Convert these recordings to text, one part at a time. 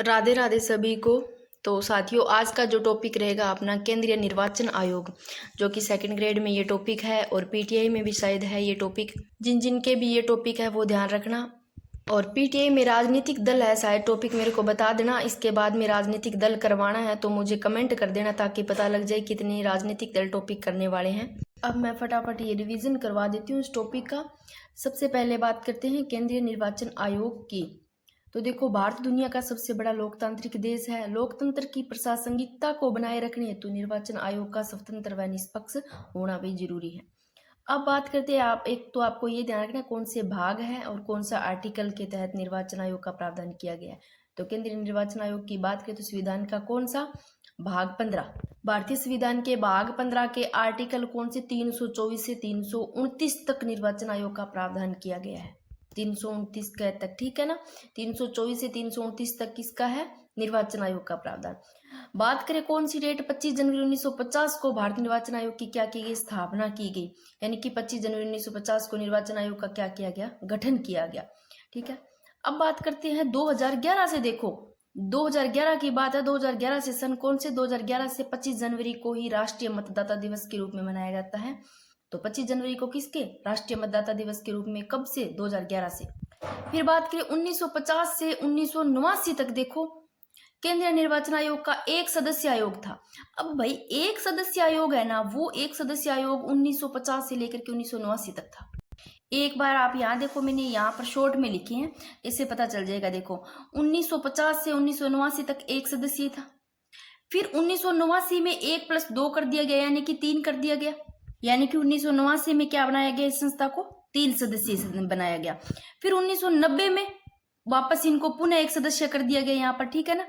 राधे राधे सभी को। तो साथियों, आज का जो टॉपिक रहेगा अपना केंद्रीय निर्वाचन आयोग, जो कि सेकंड ग्रेड में ये टॉपिक है और पीटीआई में भी शायद है ये टॉपिक। जिन जिन के भी ये टॉपिक है वो ध्यान रखना। और पीटीआई में राजनीतिक दल है शायद टॉपिक, मेरे को बता देना। इसके बाद में राजनीतिक दल करवाना है तो मुझे कमेंट कर देना ताकि पता लग जाए कितने राजनीतिक दल टॉपिक करने वाले हैं। अब मैं फटाफट ये रिवीजन करवा देती हूँ इस टॉपिक का। सबसे पहले बात करते हैं केंद्रीय निर्वाचन आयोग की। तो देखो, भारत दुनिया का सबसे बड़ा लोकतांत्रिक देश है। लोकतंत्र की प्रासंगिकता को बनाए रखने हेतु निर्वाचन आयोग का स्वतंत्र व निष्पक्ष होना भी जरूरी है। अब बात करते हैं, आप एक तो आपको ये ध्यान रखना कौन से भाग हैं और कौन सा आर्टिकल के तहत निर्वाचन आयोग का प्रावधान किया गया है। तो केंद्रीय निर्वाचन आयोग की बात करें तो संविधान का कौन सा भाग 15, भारतीय संविधान के भाग 15 के आर्टिकल कौन से 324 से 329 तक निर्वाचन आयोग का प्रावधान किया गया है। 329 के तक, ठीक है ना। 324 से 329 तक किसका है, निर्वाचन आयोग का प्रावधान। बात करें कौन सी डेट, 25 जनवरी 1950 को भारतीय निर्वाचन आयोग की क्या की गई, स्थापना की गई। यानी कि 25 जनवरी 1950 को निर्वाचन आयोग का क्या किया गया, गठन किया गया। ठीक है। अब बात करते हैं 2011 से। देखो 2011 की बात है। 2011 से सन कौन से, 2011 से 25 जनवरी को ही राष्ट्रीय मतदाता दिवस के रूप में मनाया जाता है। तो 25 जनवरी को किसके, राष्ट्रीय मतदाता दिवस के रूप में, कब से, 2011 से। फिर बात करें 1950 से 1989 तक। देखो केंद्रीय निर्वाचन आयोग का एक सदस्य आयोग था। अब भाई एक सदस्य आयोग है ना, वो एक सदस्य आयोग 1950 से लेकर के 1989 तक था। एक बार आप यहाँ देखो, मैंने यहाँ पर शॉर्ट में लिखे हैं, इससे पता चल जाएगा। देखो 1950 से 1989 तक एक सदस्य था। फिर 1989 में 1+2 कर दिया गया, यानी कि 3 कर दिया गया। यानी कि 1989 में क्या बनाया गया, इस संस्था को 3 सदस्यीय बनाया गया। फिर 1990 में वापस इनको पुनः एक सदस्य कर दिया गया यहाँ पर, ठीक है ना,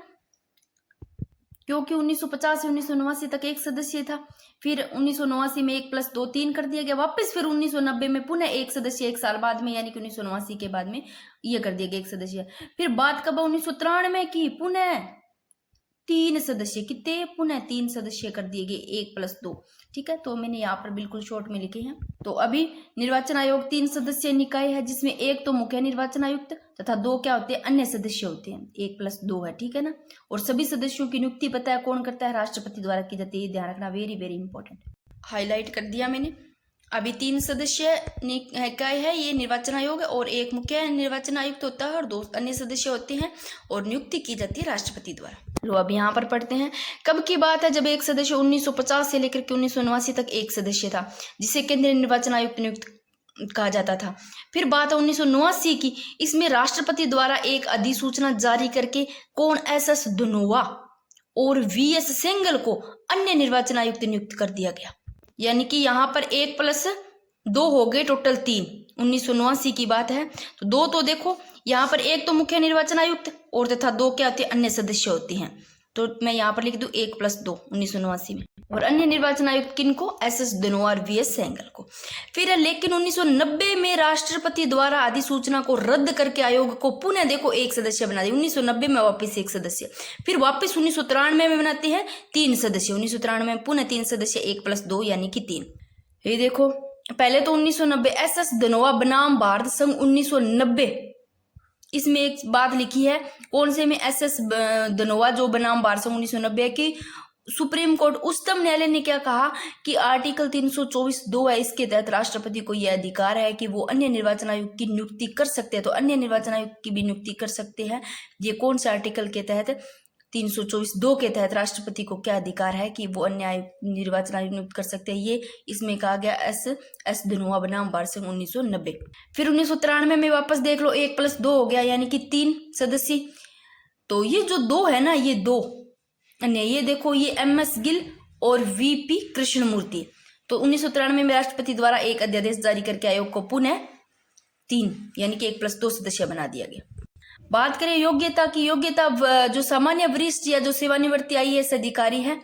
क्योंकि 1950 से 1989 तक एक सदस्य था। फिर 1989 में 1+2 3 कर दिया गया वापस। फिर 1990 में पुनः एक सदस्य, एक साल बाद में, यानी कि 1989 के बाद में ये कर दिया गया एक सदस्य। फिर बात कब, 1993 की, पुनः 3 सदस्य, कितने, पुनः 3 सदस्य कर दिए गए, 1+2। ठीक है, तो मैंने यहाँ पर बिल्कुल शॉर्ट में लिखे हैं। तो अभी निर्वाचन आयोग 3 सदस्यीय निकाय है, जिसमें एक तो मुख्य निर्वाचन आयुक्त तथा 2 क्या होते हैं, अन्य सदस्य होते हैं। 1+2 है, ठीक है ना। और सभी सदस्यों की नियुक्ति पता है कौन करता है, राष्ट्रपति द्वारा की जाती है। ध्यान रखना, वेरी वेरी इंपॉर्टेंट, हाईलाइट कर दिया मैंने। अभी 3 सदस्य निकाय है ये निर्वाचन आयोग, और एक मुख्य निर्वाचन आयुक्त होता है और 2 अन्य सदस्य होते हैं, और नियुक्ति की जाती है राष्ट्रपति द्वारा। लो अब यहाँ पर पढ़ते हैं, कब की बात है, जब एक सदस्य 1950 से लेकर के 1989 तक एक सदस्य था, जिसे केंद्रीय निर्वाचन आयुक्त नियुक्त कहा जाता था। फिर बात है 1989 की, इसमें राष्ट्रपति द्वारा एक अधिसूचना जारी करके कौन, SS धनोआ और VS सेंगल को अन्य निर्वाचन आयुक्त नियुक्त कर दिया गया। यानी कि यहाँ पर 1+2 हो गए, टोटल 3। 1989 की बात है, तो 2 तो देखो यहाँ पर, एक तो मुख्य निर्वाचन आयुक्त और तथा 2 क्या होते हैं, अन्य सदस्य होते हैं। तो मैं यहाँ पर लिख दूं 1+2 1989 में। और अन्य निर्वाचन आयुक्त किनको, SS धनोआ और VS सेंगल को। फिर लेकिन 1990 में राष्ट्रपति द्वारा अधिसूचना को रद्द करके आयोग को पुनः देखो एक सदस्य बना दिया। 1990 में वापिस एक सदस्य, फिर वापिस 1993 में बनाते हैं 3 सदस्य। 1993 में पुनः 3 सदस्य, 1+2 यानी कि 3। ये देखो, पहले तो 1990 SS धनोआ बनाम भारत संघ 1990, इसमें एक बात लिखी है कौन से में, SS धनोआ जो बनाम भारत संघ 1990 की सुप्रीम कोर्ट उच्चतम न्यायालय ने क्या कहा कि आर्टिकल 324(2) है, इसके तहत राष्ट्रपति को यह अधिकार है कि वो अन्य निर्वाचन आयुक्त की नियुक्ति कर सकते हैं। तो अन्य निर्वाचन आयुक्त की भी नियुक्ति कर सकते हैं। ये कौन से आर्टिकल के तहत, 324(2) के तहत राष्ट्रपति को क्या अधिकार है कि वो अन्य निर्वाचन आयुक्त नियुक्त कर सकते हैं। ये इसमें कहा गया SS धनोआ बनाम भारत संघ 1990। फिर 1993 में वापस देख लो, 1+2 हो गया, यानी कि 3 सदस्य। तो ये जो 2 है ना, ये 2 अन्य, ये देखो, ये MS गिल और VP कृष्णमूर्ति। तो 1993 में राष्ट्रपति द्वारा एक अध्यादेश जारी करके आयोग को पुनः 3 यानी कि 1+2 सदस्य बना दिया गया। बात करें योग्यता की, योग्यता जो सामान्य वरिष्ठ या जो सेवानिवृत्ति IAS अधिकारी है,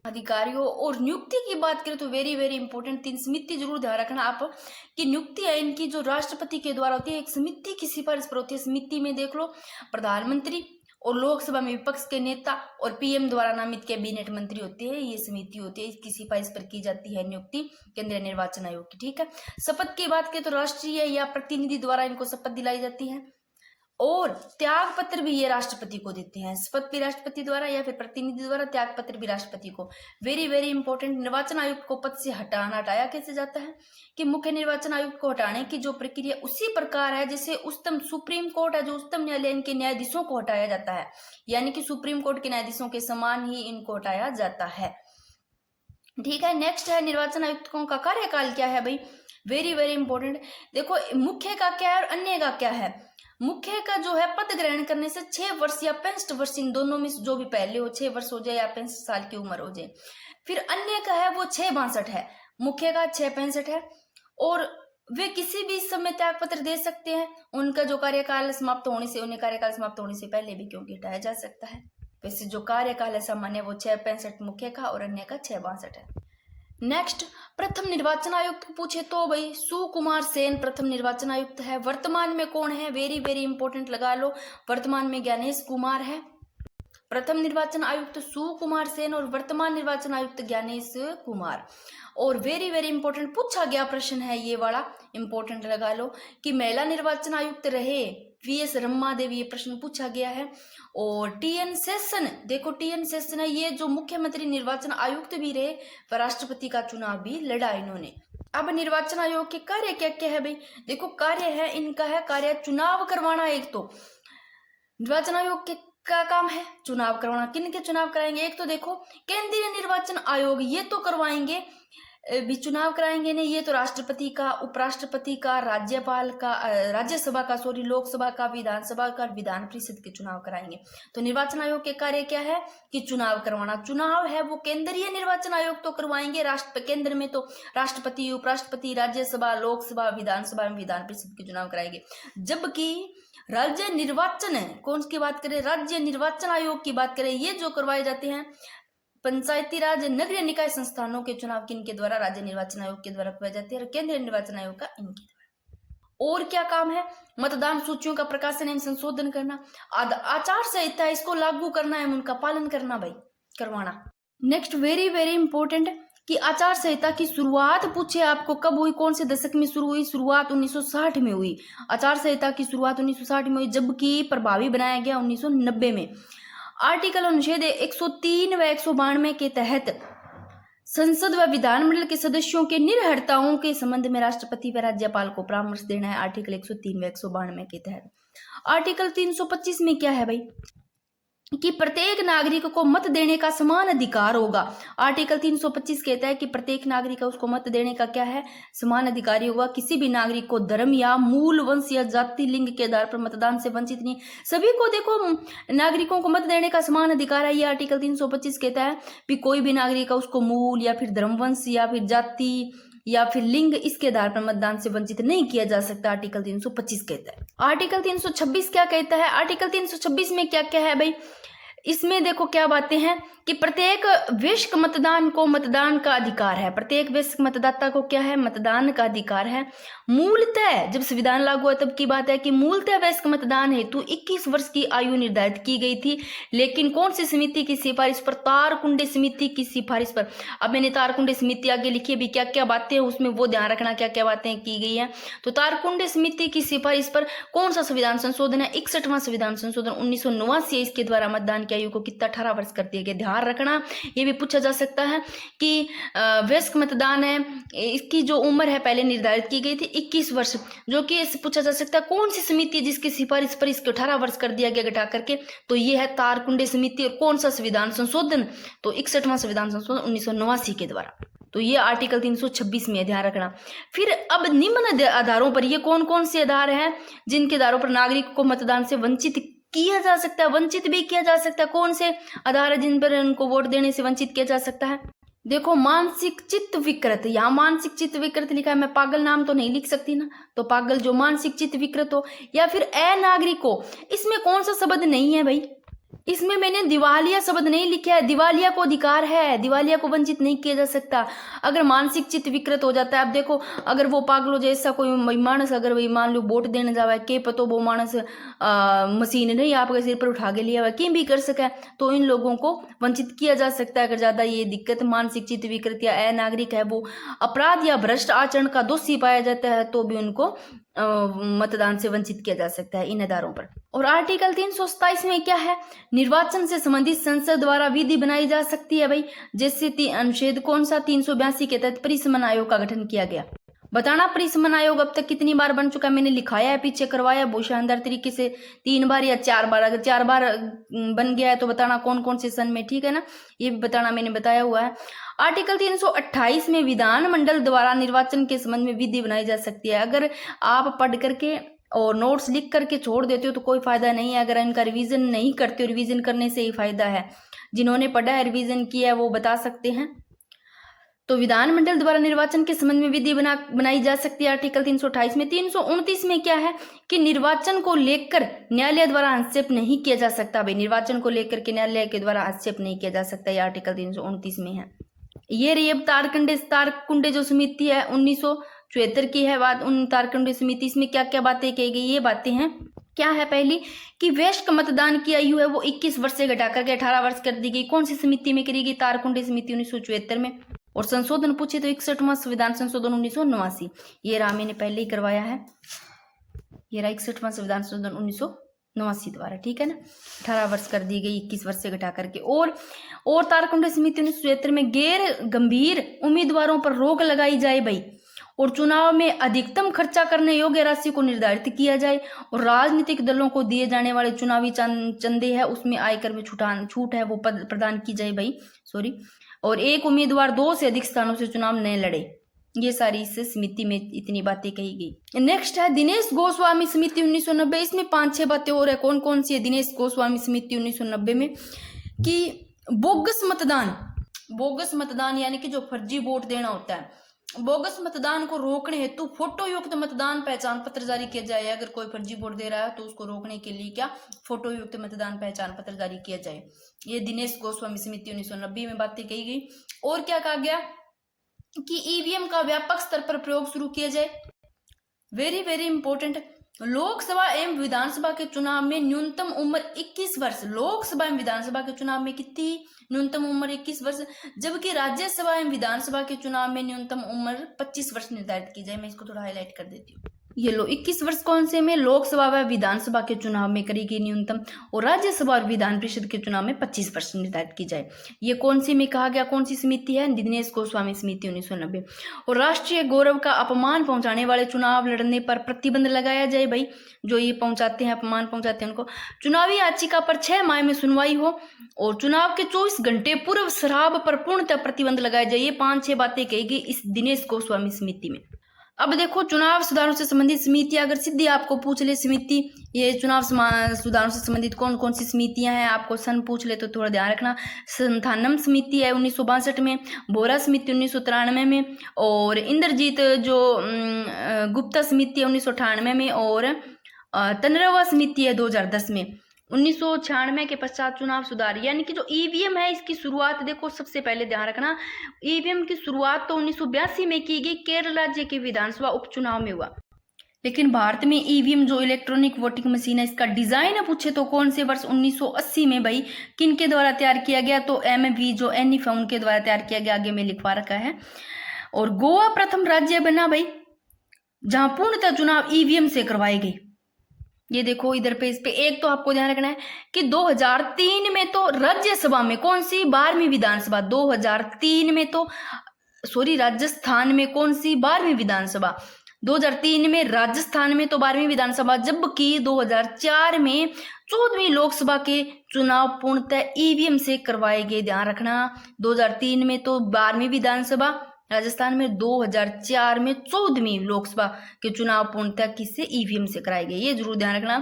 अधिकारियों और नियुक्ति की बात करें तो वेरी वेरी इंपॉर्टेंट 3 समिति जरूर ध्यान रखना आप कि नियुक्ति है इनकी जो राष्ट्रपति के द्वारा होती है। एक समिति की सिफारिश पर होती है। समिति में देख लो, प्रधानमंत्री और लोकसभा में विपक्ष के नेता और PM द्वारा नामित कैबिनेट मंत्री होते हैं। ये समिति होती है, इसकी सिफारिश पर की जाती है नियुक्ति केंद्रीय निर्वाचन आयोग की। ठीक है। शपथ की बात करें तो राष्ट्रीय या प्रतिनिधि द्वारा इनको शपथ दिलाई जाती है। और त्याग पत्र भी ये राष्ट्रपति को देते हैं, शपथ भी राष्ट्रपति द्वारा या फिर प्रतिनिधि द्वारा, त्याग पत्र भी राष्ट्रपति को। वेरी वेरी इंपॉर्टेंट, निर्वाचन आयुक्त को पद से हटाया कैसे जाता है कि मुख्य निर्वाचन आयुक्त को हटाने की जो प्रक्रिया उसी प्रकार है जैसे उच्चतम सुप्रीम कोर्ट है, जो उच्चतम न्यायालय इनके न्यायाधीशों को हटाया जाता है, यानी कि सुप्रीम कोर्ट के न्यायाधीशों के समान ही इनको हटाया जाता है। ठीक है, नेक्स्ट है निर्वाचन आयुक्तों का कार्यकाल क्या है भाई, वेरी वेरी इंपॉर्टेंट। देखो मुख्य का क्या है और अन्य का क्या है। मुख्य का जो है पद ग्रहण करने से 6 वर्ष या 65 वर्ष, इन दोनों में जो भी पहले हो, 6 वर्ष हो जाए या 65 साल की उम्र हो जाए। फिर अन्य का है वो 662 है, मुख्य का 665 है, और वे किसी भी समय त्याग पत्र दे सकते हैं। उनका जो कार्यकाल समाप्त होने से, उन्हें कार्यकाल समाप्त होने से पहले भी क्योंकि हटाया जा सकता है। वैसे जो कार्यकाल है सामान्य वो 665 मुख्य का और अन्य का 662 है। नेक्स्ट, प्रथम निर्वाचन आयुक्त पूछे तो भाई सुकुमार सेन प्रथम निर्वाचन आयुक्त है। वर्तमान में कौन है, वेरी वेरी इंपॉर्टेंट लगा लो, वर्तमान में ज्ञानेश कुमार है। प्रथम निर्वाचन आयुक्त सुकुमार सेन और वर्तमान निर्वाचन आयुक्त ज्ञानेश कुमार। और वेरी वेरी इंपॉर्टेंट पूछा गया प्रश्न है ये वाला, इंपॉर्टेंट लगा लो कि महिला निर्वाचन आयुक्त रहे वीएस रम्मा देवी, ये प्रश्न पूछा गया है। और टीएन सेशन, देखो टीएन सेशन है, ये जो मुख्यमंत्री निर्वाचन आयुक्त भी रहे, राष्ट्रपति का चुनाव भी लड़ा इन्होंने। अब निर्वाचन आयोग के कार्य क्या क्या है भाई, देखो कार्य है इनका, है कार्य चुनाव करवाना। एक तो निर्वाचन आयोग के का काम है चुनाव करवाना। किन के चुनाव कराएंगे, एक तो देखो केंद्रीय निर्वाचन आयोग, ये तो करवाएंगे भी, चुनाव कराएंगे नहीं, ये तो राष्ट्रपति का, उपराष्ट्रपति का, राज्यपाल का, राज्यसभा का, सॉरी लोकसभा का, विधानसभा का, विधान परिषद के चुनाव कराएंगे। तो निर्वाचन आयोग के कार्य क्या है कि चुनाव करवाना। चुनाव है वो केंद्रीय निर्वाचन आयोग तो करवाएंगे, केंद्र में तो राष्ट्रपति, उपराष्ट्रपति, राज्यसभा, लोकसभा, विधानसभा में विधान परिषद के चुनाव कराएंगे। जबकि राज्य निर्वाचन है, कौन की बात करें, राज्य निर्वाचन आयोग की बात करें, ये जो करवाए जाते हैं पंचायती राज नगरीय निकाय संस्थानों के चुनाव किनके द्वारा, राज्य निर्वाचन आयोग के द्वारा करवाए जाते हैं, और केंद्रीय निर्वाचन आयोग का इनके द्वारा। और क्या काम है, मतदान सूचियों का प्रकाशन एवं संशोधन करना, आचार संहिता इसको लागू करना है, उनका पालन करना भाई, करवाना। नेक्स्ट वेरी वेरी इंपॉर्टेंट कि आचार संहिता की शुरुआत पूछे आपको कब हुई, कौन से दशक में शुरू हुई, शुरुआत 1960 में हुई। आचार संहिता की शुरुआत 1960 में हुई, जबकि प्रभावी बनाया गया 1990 में। आर्टिकल अनुच्छेद 103 व 192 के तहत संसद व विधानमंडल के सदस्यों के निर्हरताओं के संबंध में राष्ट्रपति व राज्यपाल को परामर्श देना है, आर्टिकल 103 व 192 के तहत। आर्टिकल 325 में क्या है भाई कि प्रत्येक नागरिक को मत देने का समान अधिकार होगा। आर्टिकल 325 कहता है कि प्रत्येक नागरिक का उसको मत देने का क्या है, समान अधिकारी होगा। किसी भी नागरिक को धर्म या मूल वंश या जाति लिंग के आधार पर मतदान से वंचित नहीं, सभी को देखो नागरिकों को मत देने का समान अधिकार है, ये आर्टिकल 325 कहता है कि कोई भी नागरिक का उसको मूल या फिर धर्म वंश या फिर जाति या फिर लिंग इसके आधार पर मतदान से वंचित नहीं किया जा सकता, आर्टिकल 325 कहता है। आर्टिकल 326 क्या कहता है, आर्टिकल 326 में क्या क्या है भाई, इसमें देखो क्या बातें हैं कि प्रत्येक वयस्क मतदान को मतदान का अधिकार है, प्रत्येक वयस्क मतदाता को क्या है, मतदान का अधिकार है। मूलतः जब संविधान लागू हुआ तब की बात है कि मूलतः वयस्क मतदान हेतु 21 वर्ष की आयु निर्धारित की गई थी, लेकिन कौन सी समिति की सिफारिश पर, तारकुंडे समिति की सिफारिश पर। अब मैंने तारकुंडे समिति आगे लिखी है भी, क्या क्या बातें उसमें वो ध्यान रखना क्या क्या बातें की गई है। तो तारकुंडे समिति की सिफारिश पर कौन सा संविधान संशोधन है, 61वां संविधान संशोधन 1989, इसके द्वारा मतदान की आयु को कितना 18 वर्ष कर दिया गया। ध्यान रखना, ये भी पूछा जा सकता है कि वयस्क मतदान है, इसकी जो उम्र है पहले निर्धारित की गई थी 21 वर्ष, जो कि इससे पूछा जा सकता है कौन सी समिति जिसकी सिफारिश पर इसको 18 वर्ष कर दिया गया घटा करके, तो ये है तारकुंडे समिति। और कौन सा संविधान संशोधन, तो 61वां संविधान संशोधन 1989 के द्वारा। तो ये आर्टिकल 326 में ध्यान रखना। फिर अब निम्न आधारों पर, ये कौन कौन से आधार हैं जिनके आधारों पर नागरिक को मतदान से वंचित किया जा सकता है, वंचित भी किया जा सकता है। कौन से आधार है जिन पर उनको वोट देने से वंचित किया जा सकता है, देखो मानसिक चित्त विकृत, यहाँ मानसिक चित्त विकृत लिखा है, मैं पागल नाम तो नहीं लिख सकती ना, तो पागल जो मानसिक चित्त विकृत हो, या फिर अनागरिक हो। इसमें कौन सा शब्द नहीं है भाई, इसमें मैंने दिवालिया शब्द नहीं लिखा है। दिवालिया को अधिकार है, दिवालिया को वंचित नहीं किया जा सकता अगर मानसिक चित्त विकृत हो जाता है। अब देखो अगर वो पागलो जैसा कोई मानस, अगर वही मान लो वोट देने जावे के पतो वो मानस मशीन नहीं आपके सिर पर उठा के लिया हुआ कि भी कर सके, तो इन लोगों को वंचित किया जा सकता है। अगर ज्यादा ये दिक्कत मानसिक चित्त विकृत या अनागरिक है, वो अपराध या भ्रष्ट आचरण का दोषी पाया जाता है, तो भी उनको मतदान से वंचित किया जा सकता है इन आधारों पर। और आर्टिकल 327 में क्या है, निर्वाचन से संबंधित संसद द्वारा विधि बनाई जा सकती है भाई, जैसे अनुच्छेद कौन सा 382 के तहत परिसमन आयोग का गठन किया गया। बताना परिसमन आयोग अब तक कितनी बार बन चुका है, मैंने लिखाया है पीछे, करवाया बहुत शानदार तरीके से, 3 बार या 4 बार। अगर 4 बार बन गया है तो बताना कौन कौन से सन में, ठीक है ना, ये भी बताना, मैंने बताया हुआ है। आर्टिकल 328 में विधानमंडल द्वारा निर्वाचन के संबंध में विधि बनाई जा सकती है। अगर आप पढ़ करके और नोट्स लिख करके छोड़ देते हो तो कोई फायदा नहीं है, अगर इनका रिवीजन नहीं करते हो, रिवीजन करने से ही फायदा है। जिन्होंने पढ़ा है, रिवीजन किया है, वो बता सकते हैं। तो विधानमंडल द्वारा निर्वाचन के संबंध में विधि बनाई जा सकती है आर्टिकल 328 में। 329 में क्या है कि निर्वाचन को लेकर न्यायालय द्वारा हस्तक्षेप नहीं किया जा सकता भाई, निर्वाचन को लेकर के न्यायालय के द्वारा हस्तक्षेप नहीं किया जा सकता, ये आर्टिकल 329 में है। ये रही अब तारकुंडे जो समिति है 1974 की है बात, उन तारकुंडे समिति, इसमें क्या क्या बातें कही गई, ये बातें हैं। क्या है, पहली कि वयस्क मतदान की आयु है वो 21 वर्ष से घटा करके 18 वर्ष कर दी गई। कौन सी समिति में करी गई, तारकुंडे समिति 1974 में। और संशोधन पूछे तो 61वां संविधान संशोधन 1989, ये रहा, मैंने पहले ही करवाया है, ये रहा 61वां संविधान संशोधन 1989 द्वारा, ठीक है ना, 18 वर्ष कर दी गई 21 वर्ष से घटा करके। और तारकुंडे समिति 1973 में गैर गंभीर उम्मीदवारों पर रोक लगाई जाए भाई, और चुनाव में अधिकतम खर्चा करने योग्य राशि को निर्धारित किया जाए, और राजनीतिक दलों को दिए जाने वाले चुनावी चंदे है उसमें आयकर में छूट है वो प्रदान की जाए भाई, और एक उम्मीदवार 2 से अधिक स्थानों से चुनाव न लड़े। ये सारी इस समिति में इतनी बातें कही गई। नेक्स्ट है दिनेश गोस्वामी समिति 1990, इसमें 5-6 बातें और है। कौन कौन सी है दिनेश गोस्वामी समिति 1990 में, कि बोगस मतदान यानी कि जो फर्जी वोट देना होता है, बोगस मतदान को रोकने हेतु फोटो युक्त मतदान पहचान पत्र जारी किया जाए। अगर कोई फर्जी वोट दे रहा है तो उसको रोकने के लिए क्या, फोटो युक्त मतदान पहचान पत्र जारी किया जाए। ये दिनेश गोस्वामी समिति 1990 में बातें कही गई। और क्या कहा गया कि ईवीएम का व्यापक स्तर पर प्रयोग शुरू किया जाए। Very very important. लोकसभा एवं विधानसभा के चुनाव में न्यूनतम उम्र 21 वर्ष, लोकसभा एवं विधानसभा के चुनाव में कितनी, न्यूनतम उम्र 21 वर्ष, जबकि राज्यसभा एवं विधानसभा के चुनाव में न्यूनतम उम्र 25 वर्ष निर्धारित की जाए। मैं इसको थोड़ा हाईलाइट कर देती हूँ। ये लो 21 वर्ष कौन से में, लोकसभा व विधानसभा के चुनाव में करी गई न्यूनतम, और राज्यसभा और विधान परिषद के चुनाव में 25 वर्ष निर्धारित की जाए। ये कौन सी में कहा गया, कौन सी समिति है, दिनेश गोस्वामी समिति 1990। और राष्ट्रीय गौरव का अपमान पहुंचाने वाले चुनाव लड़ने पर प्रतिबंध लगाया जाए भाई, जो ये पहुंचाते हैं, अपमान पहुंचाते हैं उनको। चुनावी याचिका पर 6 माह में सुनवाई हो, और चुनाव के 24 घंटे पूर्व शराब पर पूर्णतः प्रतिबंध लगाया जाए। ये 5-6 बातें कही गई इस दिनेश गोस्वामी समिति में। अब देखो चुनाव सुधारों से संबंधित समिति, अगर सीधी आपको पूछ ले समिति, ये चुनाव सुधारों से संबंधित कौन कौन सी समितियां हैं, आपको सन पूछ ले तो थोड़ा ध्यान रखना। संथानम समिति है 1962 में, बोरा समिति 1993 में, और इंद्रजीत जो गुप्ता समिति है 1998 में, और तनरवा समिति है 2010 में। 1996 के पश्चात चुनाव सुधार, यानी कि जो ईवीएम है इसकी शुरुआत देखो, सबसे पहले ध्यान रखना, ईवीएम की शुरुआत तो 1982 में की गई, केरल राज्य के विधानसभा उपचुनाव में हुआ। लेकिन भारत में ईवीएम जो इलेक्ट्रॉनिक वोटिंग मशीन है, इसका डिजाइन पूछे तो कौन से वर्ष, 1980 में भाई, किन के द्वारा तैयार किया गया, तो MV जो NF उनके द्वारा तैयार किया गया, आगे में लिखवा रखा है। और गोवा प्रथम राज्य बना भाई जहां पूर्णतः चुनाव ईवीएम से करवाए गए। ये देखो इधर पे, इस पे एक तो आपको ध्यान रखना है कि 2003 में तो राज्यसभा में कौन सी, 12वीं विधानसभा, 2003 में तो राजस्थान में कौन सी, 12वीं विधानसभा, 2003 में राजस्थान में तो 12वीं विधानसभा, जबकि 2004 में 14वीं लोकसभा के चुनाव पूर्णतः ईवीएम से करवाए गए। ध्यान रखना, 2003 में तो 12वीं विधानसभा राजस्थान में, 2004 में 14वीं लोकसभा के चुनाव पूर्णतः किससे, ईवीएम से कराए गए। ये जरूर ध्यान रखना।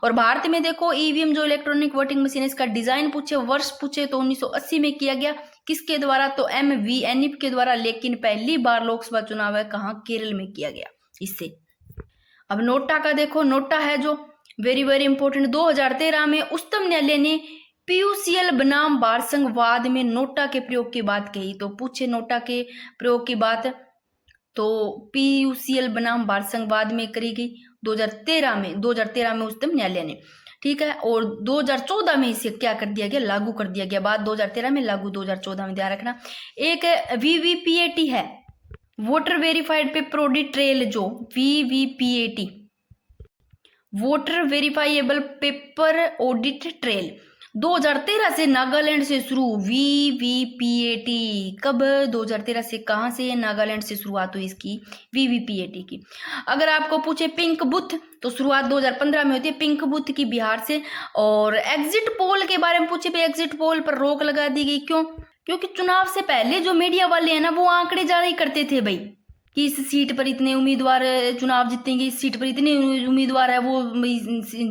और भारत में देखो ईवीएम जो इलेक्ट्रॉनिक वोटिंग मशीन है, इसका डिजाइन पूछे, वर्ष पूछे तो 1980 में किया गया। किसके द्वारा, तो MV के द्वारा। लेकिन पहली बार लोकसभा चुनाव है कहाँ, केरल में किया गया इससे। अब नोटा का देखो, नोटा है जो वेरी वेरी इंपॉर्टेंट। 2013 में उच्चतम न्यायालय ने PUCL बनाम भारसंघवाद में नोटा के प्रयोग की बात कही। तो पूछे नोटा के प्रयोग की बात, तो PUCL बनाम भारसंघवाद में करी गई 2013 में उच्चतम न्यायालय ने, ठीक है। और 2014 में इसे क्या कर दिया गया, लागू कर दिया गया। बात 2013 में लागू, 2014 में, ध्यान रखना। एक VVPAT है, voter verified paper audit trail, जो VVPAT voter verifiable paper audit trail 2013 से नागालैंड से शुरू वीवीपीएटी। कब 2013 से कहाँ से? नागालैंड से शुरुआत हुई इसकी वीवीपीएटी की। अगर आपको पूछे पिंक बुथ तो शुरुआत 2015 में होती है पिंक बुथ की बिहार से। और एग्जिट पोल के बारे में पूछे भाई एग्जिट पोल पर रोक लगा दी गई, क्यों? क्योंकि चुनाव से पहले जो मीडिया वाले हैं ना वो आंकड़े जारी करते थे भाई कि इस सीट पर इतने उम्मीदवार चुनाव जीतेंगे, इस सीट पर इतने उम्मीदवार है वो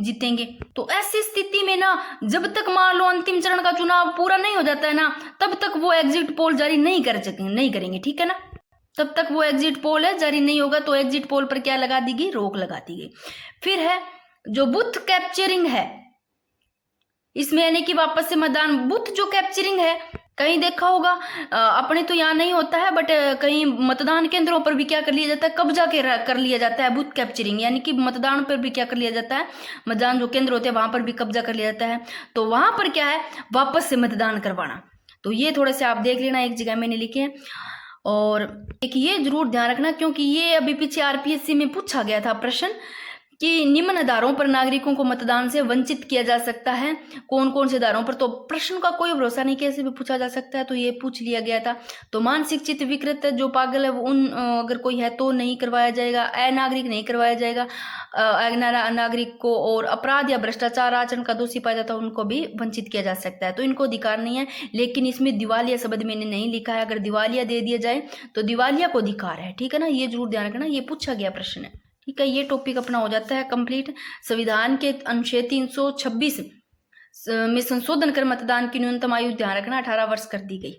जीतेंगे। तो ऐसी स्थिति में ना जब तक मान लो अंतिम चरण का चुनाव पूरा नहीं हो जाता है ना तब तक वो एग्जिट पोल जारी नहीं करेंगे, ठीक है ना। तब तक वो एग्जिट पोल है जारी नहीं होगा। तो एग्जिट पोल पर क्या लगा दी गई? रोक लगा दी गई। फिर है जो बूथ कैप्चरिंग है, इसमें यानी कि वापस से मतदान बूथ जो कैप्चरिंग है, कहीं देखा होगा अपने तो यहाँ नहीं होता है बट कहीं मतदान केंद्रों पर भी क्या कर लिया जाता है? कब्जा कर लिया जाता है बूथ कैप्चरिंग, यानी कि मतदान पर भी क्या कर लिया जाता है? मतदान जो केंद्र होते हैं वहां पर भी कब्जा कर लिया जाता है। तो वहां पर क्या है? वापस से मतदान करवाना। तो ये थोड़े से आप देख लेना, एक जगह मैंने लिखे हैं। और एक ये जरूर ध्यान रखना क्योंकि ये अभी पीछे आरपीएससी में पूछा गया था प्रश्न कि निम्न आधारों पर नागरिकों को मतदान से वंचित किया जा सकता है, कौन कौन से आधारों पर? तो प्रश्न का कोई भरोसा नहीं, कैसे भी पूछा जा सकता है, तो ये पूछ लिया गया था। तो मानसिक विकृत जो पागल है वो उन अगर कोई है तो नहीं करवाया जाएगा, अनागरिक नहीं करवाया जाएगा अनागरिक को, और अपराध या भ्रष्टाचार आचरण का दोषी पाया जाता है उनको भी वंचित किया जा सकता है। तो इनको अधिकार नहीं है, लेकिन इसमें दिवालिया शब्द मैंने नहीं लिखा है। अगर दिवालिया दे दिया जाए तो दिवालिया को अधिकार है, ठीक है ना। ये जरूर ध्यान रखना, ये पूछा गया प्रश्न है, ठीक है। ये टॉपिक अपना हो जाता है कंप्लीट। संविधान के अनुच्छेद 326 में संशोधन कर मतदान की न्यूनतम आयु ध्यान रखना 18 वर्ष कर दी गई।